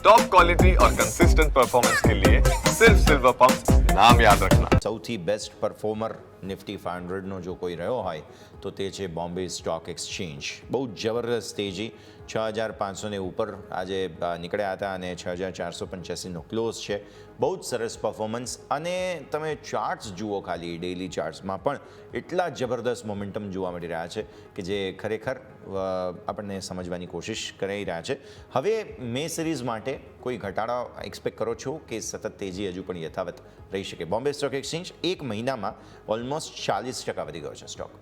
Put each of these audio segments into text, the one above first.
Top quality और consistent performance के लिए सिर्फ सिल्वर पंप नाम याद रखना। સૌથી બેસ્ટ પરફોર્મર નિફ્ટી 500નો જો કોઈ રહ્યો હોય તો તે છે બોમ્બે સ્ટોક એક્સચેન્જ. બહુ જબરદસ્ત તેજી, 6,500 ઉપર આજે નીકળ્યા હતા અને 6,485નો ક્લોઝ છે. બહુ જ સરસ પરફોર્મન્સ. અને તમે ચાર્ટ્સ જુઓ, ખાલી ડેઇલી ચાર્ટ્સમાં પણ એટલા જબરદસ્ત મોમેન્ટમ જોવા મળી રહ્યા છે કે જે ખરેખર આપણને સમજવાની કોશિશ કરી રહ્યા છે. હવે મે સિરીઝ માટે કોઈ ઘટાડો એક્સપેક્ટ કરો છો કે સતત તેજી હજુ પણ યથાવત રહી શકે? બોમ્બે સ્ટોક એક્સચેન્જ એક મહિનામાં ઓલમોસ્ટ 40% વધી ગયો છે સ્ટોક.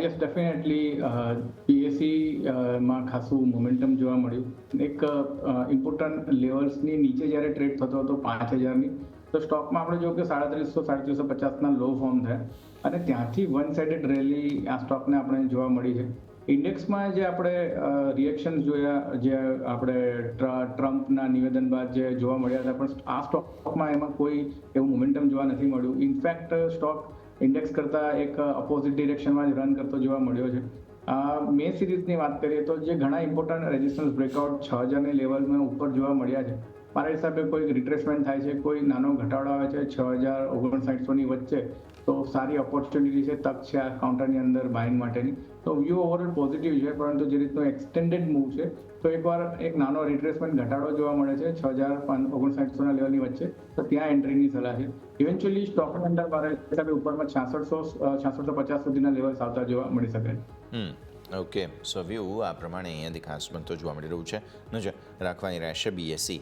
યસ, ડેફિનેટલી પીએસસી માં ખાસું મોમેન્ટમ જોવા મળ્યું. એક ઇમ્પોર્ટન્ટ લેવલ્સની નીચે જ્યારે ટ્રેડ થતો હતો 5,000ની, તો સ્ટોકમાં આપણે જોયું કે 350-350ના લો ફોર્મ થયા અને ત્યાંથી વન સાઇડેડ રેલી આ સ્ટોકને આપણે જોવા મળી છે. ઇન્ડેક્સમાં જે આપણે રિએક્શન જોયા, જે આપણે ટ્રમ્પના નિવેદન બાદ જે જોવા મળ્યા હતા, પણ આ સ્ટોકમાં એમાં કોઈ એવું મોમેન્ટમ જોવા નથી મળ્યું. ઇનફેક્ટ સ્ટોક ઇન્ડેક્સ કરતાં એક અપોઝિટ ડિરેક્શનમાં જ રન કરતો જોવા મળ્યો છે. મે સિરીઝની વાત કરીએ તો જે ઘણા ઇમ્પોર્ટન્ટ રેઝિસ્ટન્સ બ્રેકઆઉટ 6,000ની લેવલમાં ઉપર જોવા મળ્યા છે. મારા હિસાબે કોઈ રિટ્રેસમેન્ટ થાય છે, કોઈ નાનો ઘટાડો આવે છે 6,059-ની વચ્ચે, તો સારી ઓપોર્ચ્યુનિટી છે, તક છે આ કાઉન્ટરની અંદર બાઇંગ માટેની. તો વ્યૂ ઓવરઓલ પોઝિટિવ છે, પરંતુ જે રીતનો એક્સટેન્ડેડ મૂવ છે તો એકવાર એક નાનો રિટ્રેસમેન્ટ ઘટાડો જોવા મળે છે 6,559ના લેવલની વચ્ચે, તો ત્યાં એન્ટ્રીની સલાહ છે. ઇવેન્ચ્યુઅલી સ્ટોકની અંદર મારા હિસાબે ઉપરમાં 6,650 સુધીના લેવલ્સ આવતા જોવા મળી શકે. ઓકે, સો વ્યૂ આ પ્રમાણે અહીંયાથી ખાસ બનતો જોવા મળી રહ્યું છે. નજર રાખવાની રહેશે બીએસસી